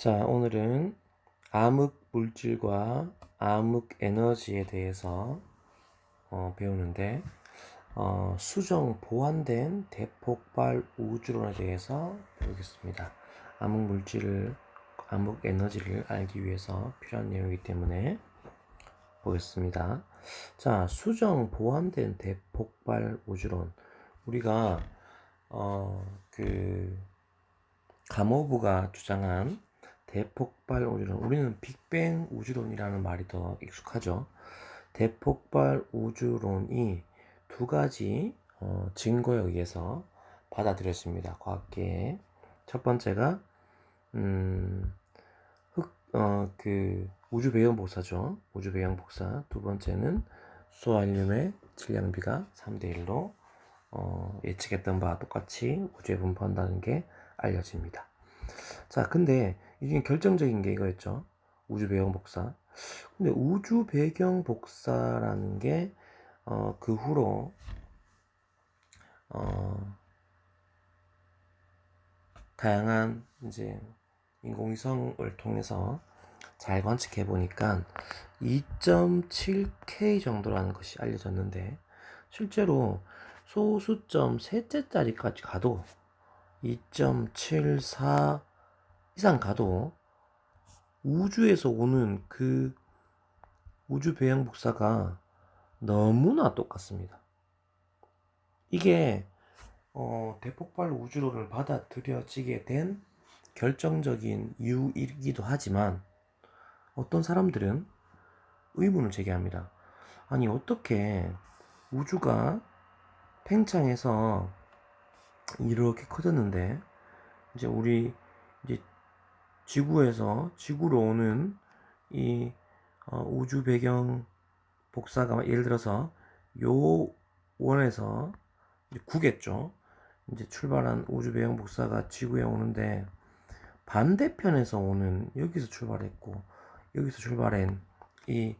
자, 오늘은 암흑 물질과 암흑 에너지에 대해서 배우는데, 수정 보완된 대폭발 우주론에 대해서 배우겠습니다. 암흑 물질을, 암흑 에너지를 알기 위해서 필요한 내용이기 때문에 보겠습니다. 자, 수정 보완된 대폭발 우주론. 우리가 그 가모브가 주장한 대폭발 우주론, 우리는 빅뱅 우주론이라는 말이 더 익숙하죠. 대폭발 우주론이 두 가지 증거에 의해서 받아들여집니다. 과학계에. 첫 번째가 우주 배경 복사죠. 우주 배경 복사. 두 번째는 수알륨의 질량비가 3대 1로 예측했던 바와 똑같이 우주에 분포한다는 게 알려집니다. 자, 근데 이게 결정적인 게 이거였죠. 우주 배경 복사. 근데 우주 배경 복사라는 게 그 후로 다양한 이제 인공위성을 통해서 잘 관측해 보니까 2.7K 정도라는 것이 알려졌는데, 실제로 소수점 셋째짜리까지 가도 2.74 이상 가도 우주에서 오는 그 우주 배경 복사가 너무나 똑같습니다. 이게 대폭발 우주론을 받아들여지게 된 결정적인 이유이기도 하지만, 어떤 사람들은 의문을 제기합니다. 아니, 어떻게 우주가 팽창해서 이렇게 커졌는데, 이제 우리 이제 지구로 오는 이 우주 배경 복사가, 예를 들어서 요 원에서 9겠죠. 이제 출발한 우주 배경 복사가 지구에 오는데, 반대편에서 오는, 여기서 출발했고 여기서 출발한 이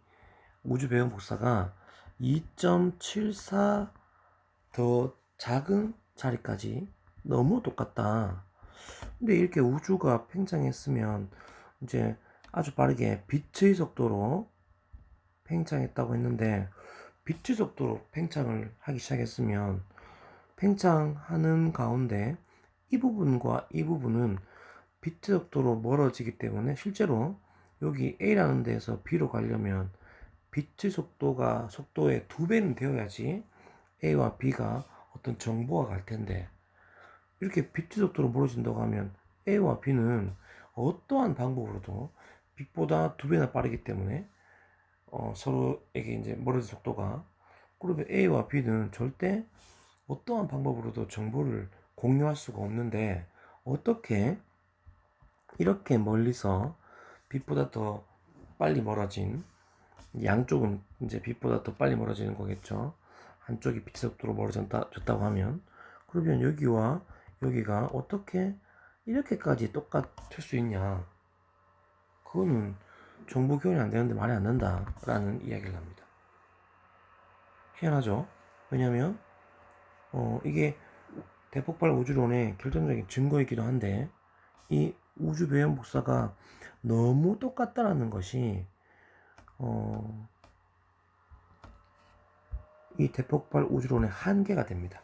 우주 배경 복사가 2.74 더 작은 자리까지 너무 똑같다. 근데 이렇게 우주가 팽창했으면 이제 아주 빠르게 빛의 속도로 팽창했다고 했는데, 빛의 속도로 팽창을 하기 시작했으면 팽창하는 가운데 이 부분과 이 부분은 빛의 속도로 멀어지기 때문에, 실제로 여기 A라는 데에서 B로 가려면 빛의 속도의 2배는 되어야지 A와 B가 어떤 정보가 갈 텐데, 이렇게 빛의 속도로 멀어진다고 하면 A와 B는 어떠한 방법으로도 빛보다 2배나 빠르기 때문에 서로에게 이제 멀어진 속도가, 그러면 A와 B는 절대 어떠한 방법으로도 정보를 공유할 수가 없는데, 어떻게 이렇게 멀리서 빛보다 더 빨리 멀어진, 양쪽은 이제 빛보다 더 빨리 멀어지는 거겠죠. 한쪽이 빛의 속도로 멀어졌다고 하면, 그러면 여기와 여기가 어떻게 이렇게까지 똑같을 수 있냐? 그거는 정보 교환이 안 되는데 말이 안 된다라는 이야기를 합니다. 희한하죠? 왜냐면 이게 대폭발 우주론의 결정적인 증거이기도 한데, 이 우주 배경 복사가 너무 똑같다라는 것이 이 대폭발 우주론의 한계가 됩니다.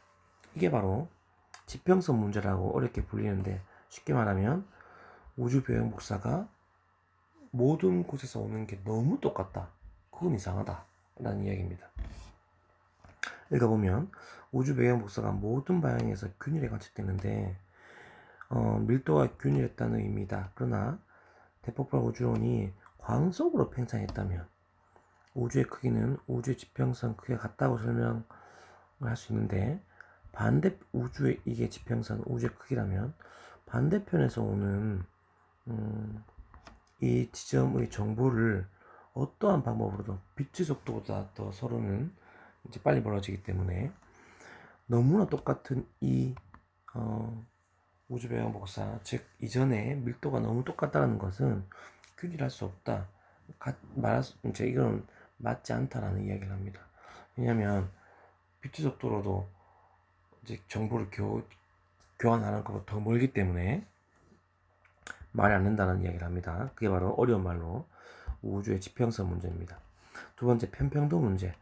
이게 바로 지평선 문제라고 어렵게 불리는데, 쉽게 말하면 우주 배경 복사가 모든 곳에서 오는 게 너무 똑같다. 그건 이상하다 라는 이야기입니다. 읽어보면 우주 배경 복사가 모든 방향에서 균일하게 관측되는데 밀도가 균일했다는 의미다. 그러나 대폭발 우주론이 광속으로 팽창했다면 우주의 크기는 우주의 지평선 크기가 같다고 설명을 할 수 있는데, 우주의 이게 지평선 우주의 크기라면 반대편에서 오는 이 지점의 정보를 어떠한 방법으로도 빛의 속도보다 더 서로는 이제 빨리 멀어지기 때문에, 너무나 똑같은 이 우주 배경 복사, 즉 이전에 밀도가 너무 똑같다는 것은 균일할 수 없다. 이제 이건 맞지 않다라는 이야기를 합니다. 왜냐하면 빛의 속도로도 이제 정보를 교환하는 것보다 더 멀기 때문에 말이 안 된다는 이야기를 합니다. 그게 바로 어려운 말로 우주의 지평성 문제입니다. 두 번째, 편평도 문제.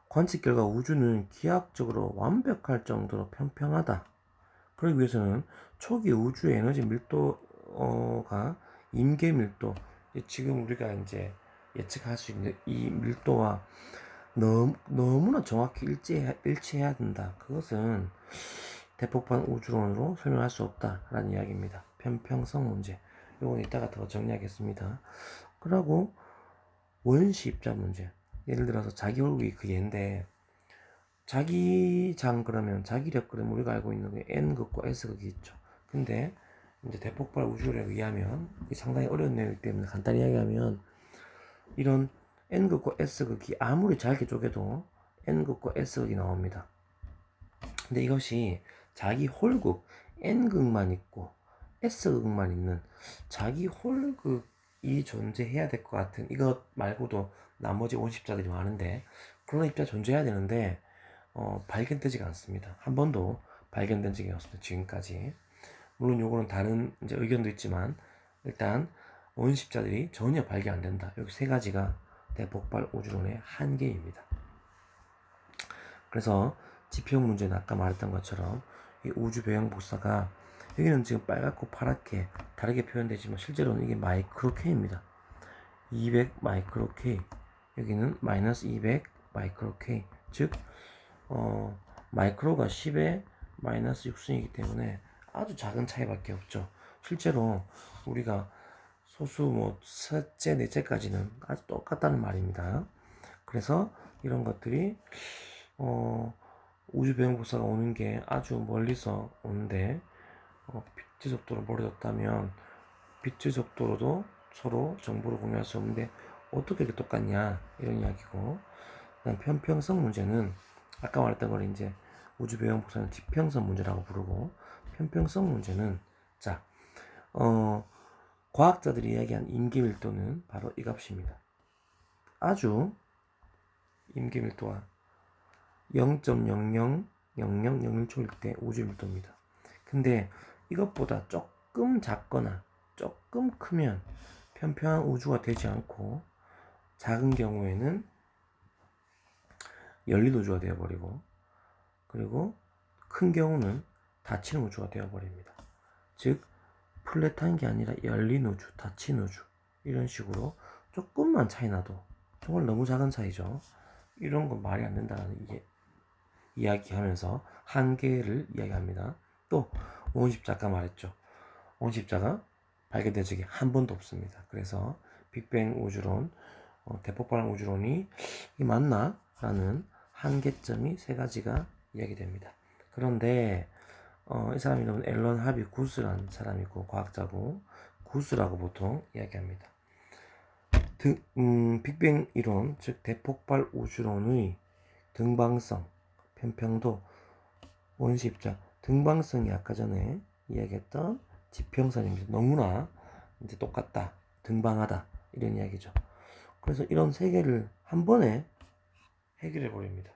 관측 결과 우주는 기하학적으로 완벽할 정도로 평평하다. 그러기 위해서는 초기 우주의 에너지 밀도가 임계 밀도, 지금 우리가 이제 예측할 수 있는 이 밀도와 너무나 정확히 일치해야 된다. 그것은 대폭발 우주론으로 설명할 수 없다라는 이야기입니다. 편평성 문제. 이건 이따가 더 정리하겠습니다. 그리고 원시 입자 문제. 예를 들어서 자기 얼굴이 그 얘인데, 자기장 그러면 자기력 그러면 우리가 알고 있는 게 N극과 S극이 있죠. 근데 이제 대폭발 우주론에 의하면 상당히 어려운 내용이기 때문에 간단히 이야기하면 이런 N극과 S극이 아무리 잘게 쪼개도 N극과 S극이 나옵니다. 근데 이것이 자기 홀극 N극만 있고 S극만 있는 자기 홀극이 존재해야 될 것 같은, 이것 말고도 나머지 원십자들이 많은데 그런 입자 존재해야 되는데 발견되지가 않습니다. 한 번도 발견된 적이 없습니다. 지금까지. 물론 요거는 다른 이제 의견도 있지만 일단 원십자들이 전혀 발견 안 된다. 여기 세 가지가 대폭발 우주론의 한계입니다. 그래서 지평 문제는 아까 말했던 것처럼 이 우주 배경 복사가 여기는 지금 빨갛고 파랗게 다르게 표현되지만 실제로는 이게 마이크로 K입니다. 200 마이크로 K, 여기는 마이너스 200 마이크로 K, 즉 마이크로가 10의 마이너스 6승이기 때문에 아주 작은 차이밖에 없죠. 실제로 우리가 소수 셋째, 넷째까지는 아주 똑같다는 말입니다. 그래서 이런 것들이 우주 배경 복사가 오는 게 아주 멀리서 오는데 빛의 속도로 멀어졌다면 빛의 속도로도 서로 정보를 공유할 수 없는데 어떻게 이렇게 똑같냐, 이런 이야기고, 그다음 편평성 문제는 아까 말했던 걸 이제 우주 배경 복사는 지평성 문제라고 부르고, 편평성 문제는 자 과학자들이 이야기한 임계 밀도는 바로 이 값입니다. 아주 임계 밀도가 0.000001초일 때 우주 밀도입니다. 근데 이것보다 조금 작거나 조금 크면 평평한 우주가 되지 않고, 작은 경우에는 열린 우주가 되어버리고, 그리고 큰 경우는 닫힌 우주가 되어버립니다. 즉 플랫한 게 아니라 열린 우주, 닫힌 우주, 이런 식으로 조금만 차이 나도, 정말 너무 작은 차이죠. 이런 건 말이 안 된다는 이야기하면서 한계를 이야기합니다. 또 원십자가 말했죠. 원십자가 발견된 적이 한 번도 없습니다. 그래서 빅뱅 우주론, 대폭발 우주론이 맞나? 라는 한계점이 세 가지가 이야기됩니다. 그런데 이 사람 이름은 앨런 하비 구스라는 사람이고 과학자고, 구스라고 보통 이야기합니다. 빅뱅 이론, 즉 대폭발 우주론의 등방성, 편평도, 원시입자, 등방성이 아까 전에 이야기했던 지평선입니다. 너무나 이제 똑같다, 등방하다, 이런 이야기죠. 그래서 이런 세 개를 한 번에 해결해 버립니다.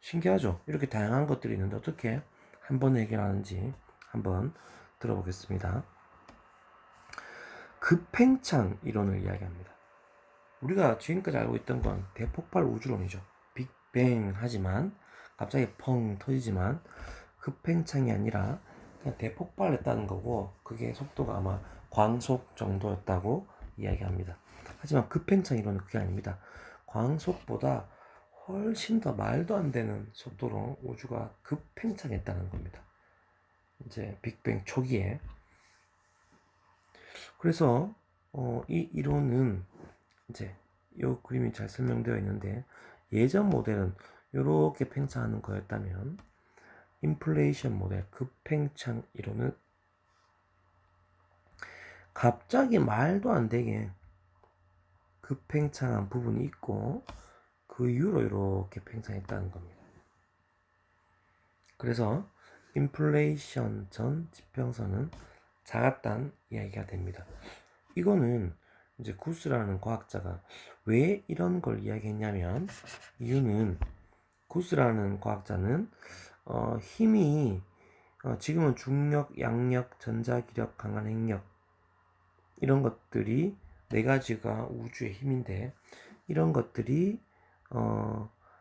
신기하죠? 이렇게 다양한 것들이 있는데 어떻게 한 번에 해결하는지 한번 들어보겠습니다. 급팽창 이론을 이야기합니다. 우리가 지금까지 알고 있던 건 대폭발 우주론이죠. 빅뱅 하지만 갑자기 펑 터지지만 급팽창이 아니라 그냥 대폭발했다는 거고, 그게 속도가 아마 광속 정도였다고 이야기합니다. 하지만 급팽창 이론은 그게 아닙니다. 광속보다 훨씬 더 말도 안 되는 속도로 우주가 급팽창했다는 겁니다. 이제 빅뱅 초기에. 그래서 이 이론은 이제 이 그림이 잘 설명되어 있는데, 예전 모델은 이렇게 팽창하는 거였다면 인플레이션 모델, 급팽창 이론은 갑자기 말도 안 되게 급팽창한 부분이 있고 그 이후로 이렇게 팽창했다는 겁니다. 그래서 인플레이션 전 지평선은 작았다는 이야기가 됩니다. 이거는 이제 구스라는 과학자가 왜 이런 걸 이야기했냐면, 이유는 구스라는 과학자는 힘이 지금은 중력, 양력, 전자기력, 강한 핵력, 이런 것들이 네 가지가 우주의 힘인데 이런 것들이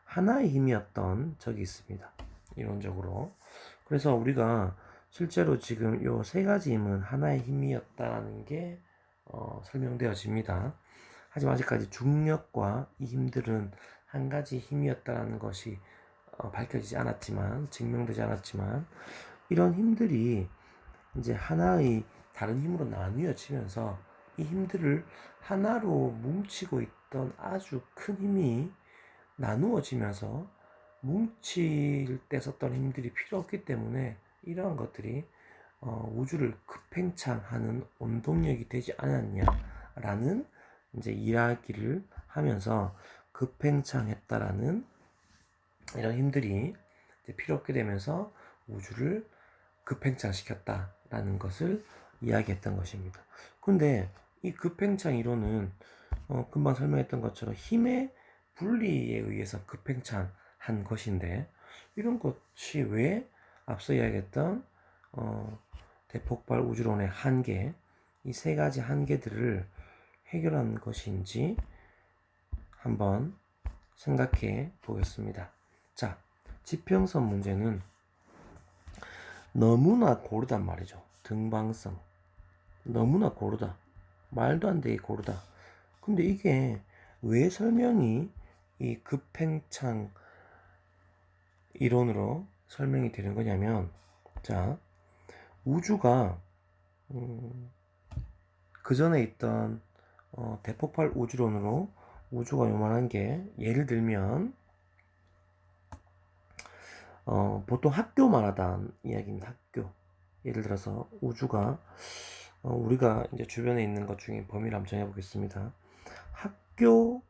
하나의 힘이었던 적이 있습니다. 이론적으로. 그래서 우리가 실제로 지금 요 세 가지 힘은 하나의 힘이었다는 게 설명되어집니다. 하지만 아직까지 중력과 이 힘들은 한 가지 힘이었다는 것이 밝혀지지 않았지만, 증명되지 않았지만, 이런 힘들이 이제 하나의 다른 힘으로 나뉘어지면서 이 힘들을 하나로 뭉치고 있던 아주 큰 힘이 나누어지면서 뭉칠 때 썼던 힘들이 필요 없기 때문에 이러한 것들이 우주를 급팽창하는 원동력이 되지 않았냐라는 이제 이야기를 하면서 급팽창했다라는 이런 힘들이 이제 필요 없게 되면서 우주를 급팽창시켰다라는 것을 이야기했던 것입니다. 근데 이 급팽창 이론은 금방 설명했던 것처럼 힘의 분리에 의해서 급팽창한 것인데 이런 것이 왜 앞서 이야기했던 대폭발 우주론의 한계, 이 세 가지 한계들을 해결한 것인지 한번 생각해 보겠습니다. 자, 지평선 문제는 너무나 고르단 말이죠. 등방성. 너무나 고르다. 말도 안 되게 고르다. 근데 이게 왜 설명이 이 급팽창 이론으로 설명이 되는 거냐면, 자, 우주가 그 전에 있던 대폭발 우주론으로 우주가 요만한 게 예를 들면 보통 학교만 하다는 이야기입니다. 학교. 예를 들어서 우주가 우리가 이제 주변에 있는 것 중에 범위를 한번 정해보겠습니다. 학교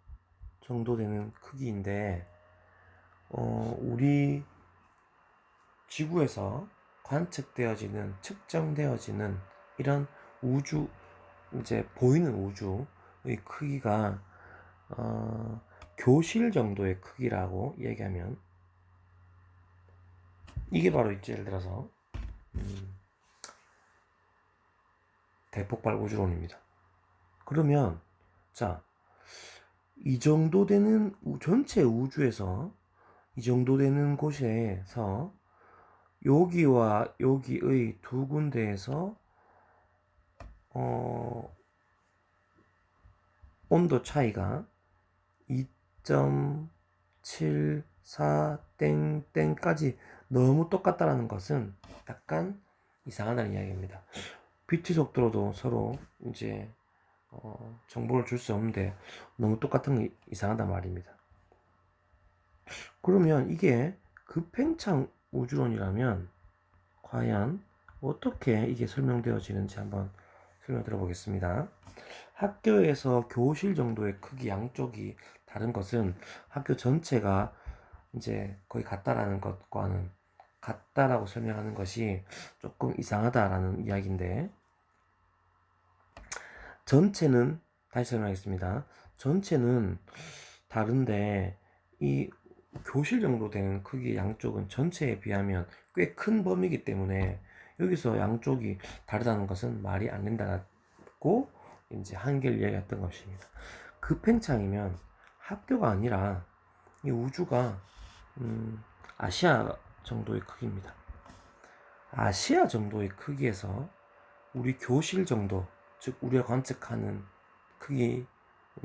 정도 되는 크기인데 우리 지구에서 관측되어지는 측정되어지는 이런 우주 이제 보이는 우주의 크기가 교실 정도의 크기라고 얘기하면 이게 바로 이제 예를 들어서 대폭발 우주론입니다. 그러면 자, 이 정도 되는 전체 우주에서 이 정도 되는 곳에서 여기와 여기의 두 군데에서 온도 차이가 2.74 땡땡까지 너무 똑같다라는 것은 약간 이상하다는 이야기입니다. 빛의 속도로도 서로 이제 정보를 줄 수 없는데 너무 똑같은 게 이상하단 말입니다. 그러면 이게 급팽창 우주론이라면 과연 어떻게 이게 설명되어지는지 한번 설명 들어보겠습니다. 학교에서 교실 정도의 크기 양쪽이 다른 것은 학교 전체가 이제 거의 같다라는 것과는 같다라고 설명하는 것이 조금 이상하다라는 이야기인데, 전체는 다시 설명하겠습니다. 전체는 다른데 이 교실 정도 되는 크기 양쪽은 전체에 비하면 꽤 큰 범위이기 때문에 여기서 양쪽이 다르다는 것은 말이 안 된다고 이제 한계를 이야기했던 것입니다. 급팽창이면 학교가 아니라 이 우주가 아시아 정도의 크기입니다. 아시아 정도의 크기에서 우리 교실 정도, 즉 우리가 관측하는 크기,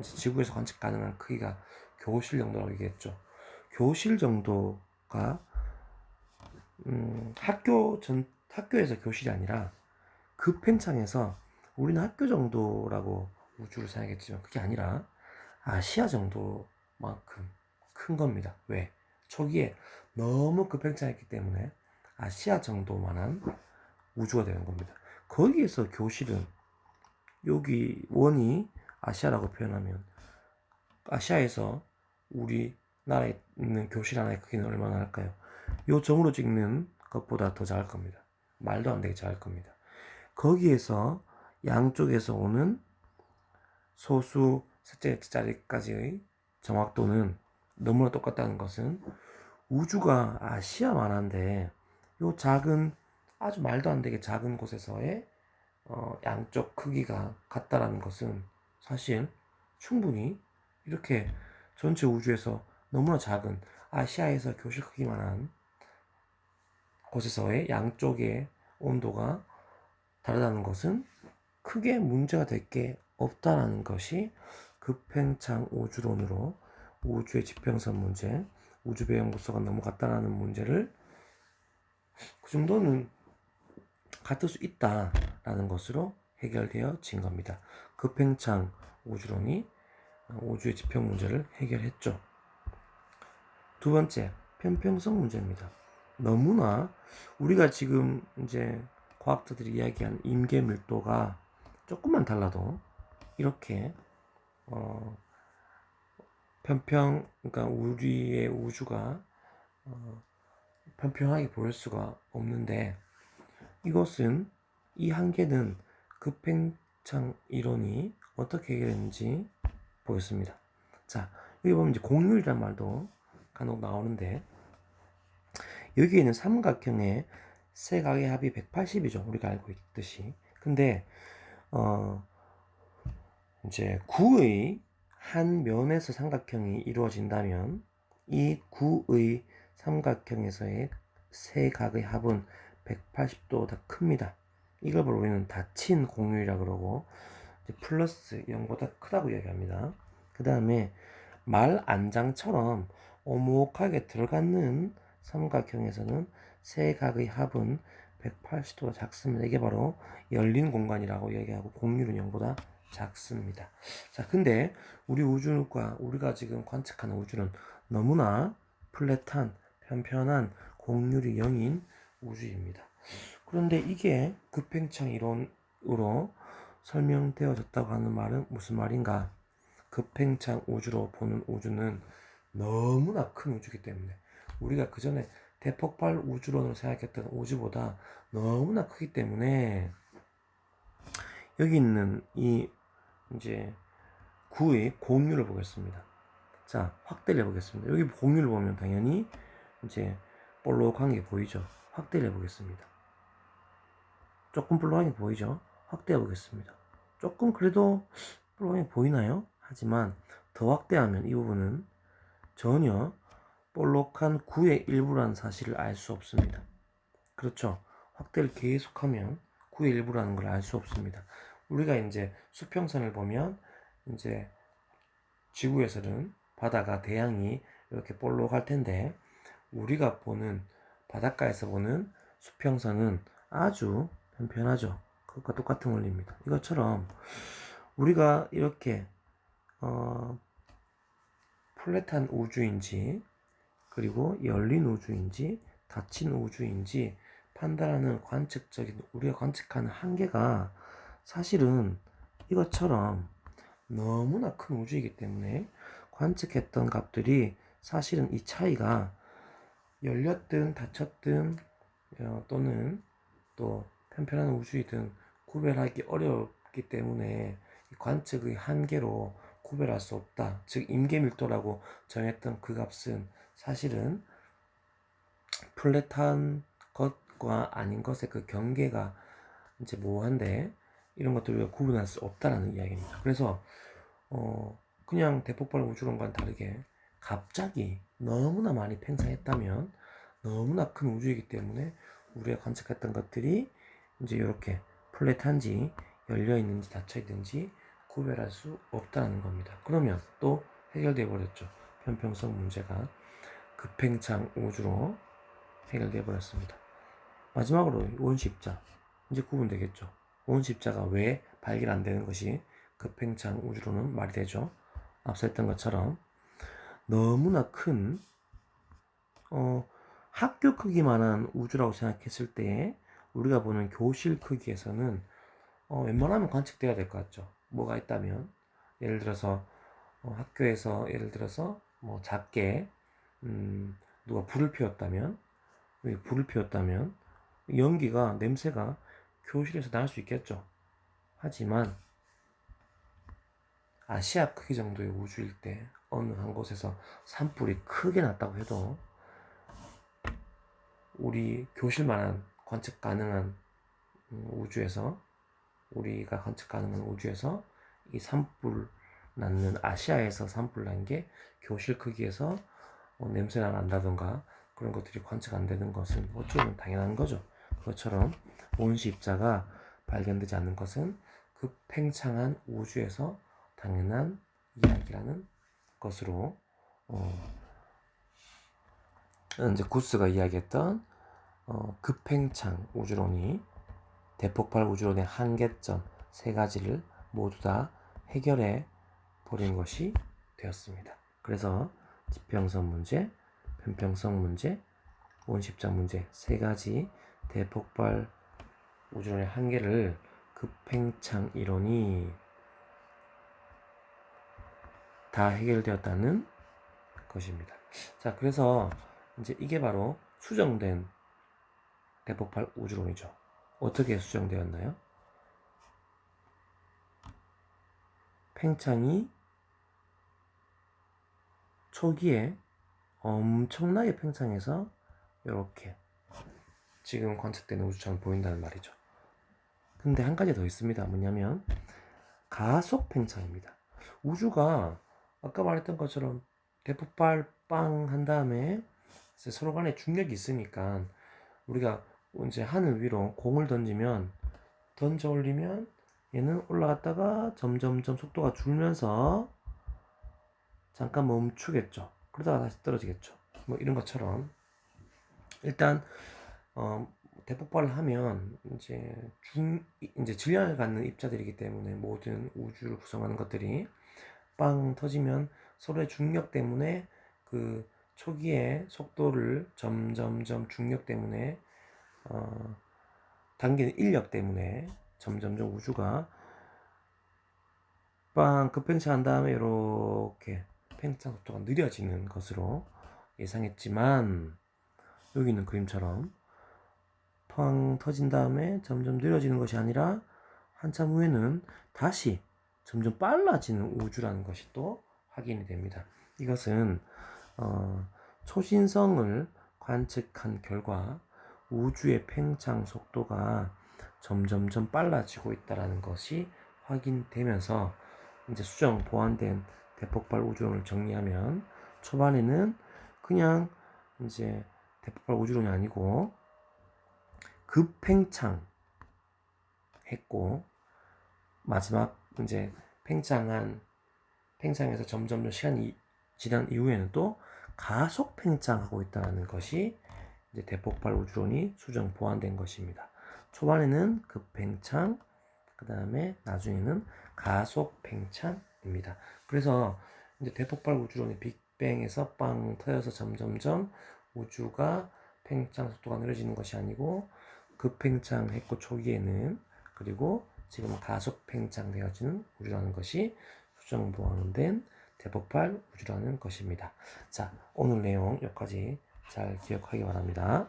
지구에서 관측 가능한 크기가 교실 정도라고 얘기했죠. 교실 정도가 학교에서 교실이 아니라 급팽창에서 우리는 학교 정도라고 우주를 생각했지만 그게 아니라 아시아 정도만큼 큰 겁니다. 왜? 초기에 너무 급팽창했기 때문에 아시아 정도만한 우주가 되는 겁니다. 거기에서 교실은 여기 원이 아시아라고 표현하면 아시아에서 우리나라에 있는 교실 하나의 크기는 얼마나 할까요? 요 점으로 찍는 것보다 더 작을 겁니다. 말도 안 되게 작을 겁니다. 거기에서 양쪽에서 오는 소수 셋째 자리까지의 정확도는 너무나 똑같다는 것은 우주가 아시아만한데 요 작은 아주 말도 안 되게 작은 곳에서의 양쪽 크기가 같다라는 것은 사실 충분히 이렇게 전체 우주에서 너무나 작은 아시아에서 교실 크기만한 곳에서의 양쪽의 온도가 다르다는 것은 크게 문제가 될 게 없다라는 것이 급팽창 우주론으로 우주의 지평선 문제, 우주 배영 구조가 너무 같다라는 문제를 그 정도는 같을 수 있다라는 것으로 해결되어진 겁니다. 급팽창 우주론이 우주의 지평 문제를 해결했죠. 두 번째, 편평성 문제입니다. 너무나 우리가 지금 이제 과학자들이 이야기한 임계 밀도가 조금만 달라도 이렇게 그러니까 우리의 우주가 편평하게 보일 수가 없는데, 이것은 이 한계는 급팽창 이론이 어떻게 해결했는지 보겠습니다. 자, 여기 보면 이제 공률이란 말도 간혹 나오는데, 여기에는 삼각형의 세 각의 합이 180이죠. 우리가 알고 있듯이. 근데 이제 구의 한 면에서 삼각형이 이루어진다면 이 구의 삼각형에서의 세 각의 합은 180도보다 큽니다. 이걸 우리는 닫힌 공률이라 그러고 플러스 0보다 크다고 이야기합니다. 그 다음에 말 안장처럼 오목하게 들어가는 삼각형에서는 세 각의 합은 180도가 작습니다. 이게 바로 열린 공간이라고 얘기하고 공률은 0보다 작습니다. 자, 근데 우리 우주가 우리가 지금 관측하는 우주는 너무나 플랫한 편편한 공률이 0인 우주입니다. 그런데 이게 급팽창 이론으로 설명되어졌다고 하는 말은 무슨 말인가? 급팽창 우주로 보는 우주는 너무나 큰 우주이기 때문에 우리가 그 전에 대폭발 우주론으로 생각했던 우주보다 너무나 크기 때문에 여기 있는 이 이제 구의 공률을 보겠습니다. 자, 확대를 해보겠습니다. 여기 공률을 보면 당연히 이제 볼록한 게 보이죠. 확대를 해보겠습니다. 조금 볼록한 게 보이죠. 확대해 보겠습니다. 조금 그래도 볼록한 게 보이나요? 하지만 더 확대하면 이 부분은 전혀 볼록한 구의 일부라는 사실을 알 수 없습니다. 그렇죠. 확대를 계속하면 구의 일부라는 걸 알 수 없습니다. 우리가 이제 수평선을 보면 이제 지구에서는 바다가 대양이 이렇게 볼록할 텐데, 우리가 보는 바닷가에서 보는 수평선은 아주 편편하죠. 그것과 똑같은 원리입니다. 이것처럼 우리가 이렇게 플랫한 우주인지 그리고 열린 우주인지 닫힌 우주인지 판단하는 관측적인 우리가 관측하는 한계가 사실은 이것처럼 너무나 큰 우주이기 때문에 관측했던 값들이 사실은 이 차이가 열렸든 닫혔든 또는 또 편편한 우주이든 구별하기 어렵기 때문에 관측의 한계로 구별할 수 없다. 즉 임계밀도라고 정했던 그 값은 사실은 플랫한 것과 아닌 것의 그 경계가 이제 모호한데 이런 것들을 우리가 구분할 수 없다라는 이야기입니다. 그래서 그냥 대폭발 우주론과는 다르게 갑자기 너무나 많이 팽창했다면 너무나 큰 우주이기 때문에 우리가 관측했던 것들이 이제 이렇게 플랫한지 열려 있는지 닫혀 있는지 구별할 수 없다는 겁니다. 그러면 또 해결돼 버렸죠. 편평성 문제가 급팽창 우주로 해결돼 버렸습니다. 마지막으로 원십자 이제 구분되겠죠. 원십자가 왜 발견 안 되는 것이 급팽창 우주로는 말이 되죠. 앞서 했던 것처럼 너무나 큰 학교 크기만한 우주라고 생각했을 때 우리가 보는 교실 크기에서는 웬만하면 관측돼야 될 것 같죠. 뭐가 있다면 예를 들어서 학교에서 예를 들어서 뭐 작게 누가 불을 피웠다면 연기가 냄새가 교실에서 날 수 있겠죠. 하지만 아시아 크기 정도의 우주일 때 어느 한 곳에서 산불이 크게 났다고 해도 우리 교실만한 관측 가능한 우주에서 우리가 관측 가능한 우주에서 이 산불 났는 아시아에서 산불 난 게 교실 크기에서 냄새가 난다던가 그런 것들이 관측 안 되는 것은 어쩌면 당연한 거죠. 그것처럼 온시 입자가 발견되지 않는 것은 그 팽창한 우주에서 당연한 이야기라는 것으로 이제 구스가 이야기했던 급팽창 우주론이 대폭발 우주론의 한계점 세 가지를 모두 다 해결해 버린 것이 되었습니다. 그래서 지평선 문제, 편평성 문제, 온십자 문제 세 가지 대폭발 우주론의 한계를 급팽창 이론이 다 해결되었다는 것입니다. 자, 그래서 이제 이게 바로 수정된 대폭발 우주론이죠. 어떻게 수정되었나요? 팽창이 초기에 엄청나게 팽창해서 이렇게 지금 관측되는 우주처럼 보인다는 말이죠. 근데 한 가지 더 있습니다. 뭐냐면 가속 팽창입니다. 우주가 아까 말했던 것처럼 대폭발 빵 한 다음에 서로 간에 중력이 있으니까 우리가 이제 하늘 위로 공을 던져 올리면 얘는 올라갔다가 점점점 속도가 줄면서 잠깐 멈추겠죠. 그러다가 다시 떨어지겠죠. 뭐 이런 것처럼 일단 대폭발을 하면 이제 질량을 갖는 입자들이기 때문에 모든 우주를 구성하는 것들이 빵 터지면 서로의 중력 때문에 그 초기의 속도를 점점점 중력 때문에 당기는 인력 때문에 점점점 우주가 빵 급팽창한 다음에 이렇게 팽창 속도가 느려지는 것으로 예상했지만 여기 있는 그림처럼 팡 터진 다음에 점점 느려지는 것이 아니라 한참 후에는 다시 점점 빨라지는 우주라는 것이 또 확인이 됩니다. 이것은 초신성을 관측한 결과 우주의 팽창 속도가 점점점 빨라지고 있다는 것이 확인되면서 이제 수정 보완된 대폭발 우주론을 정리하면 초반에는 그냥 이제 대폭발 우주론이 아니고 급팽창 했고 마지막 이제 팽창에서 점점 시간이 지난 이후에는 또 가속 팽창하고 있다는 것이 이제 대폭발 우주론이 수정 보완된 것입니다. 초반에는 급팽창, 그 다음에 나중에는 가속 팽창입니다. 그래서 이제 대폭발 우주론이 빅뱅에서 빵 터져서 점점점 우주가 팽창 속도가 느려지는 것이 아니고 급팽창했고 초기에는 그리고 지금 가속 팽창되어지는 우주라는 것이 수정 보완된 대폭발 우주라는 것입니다. 자, 오늘 내용 여기까지 잘 기억하기 바랍니다.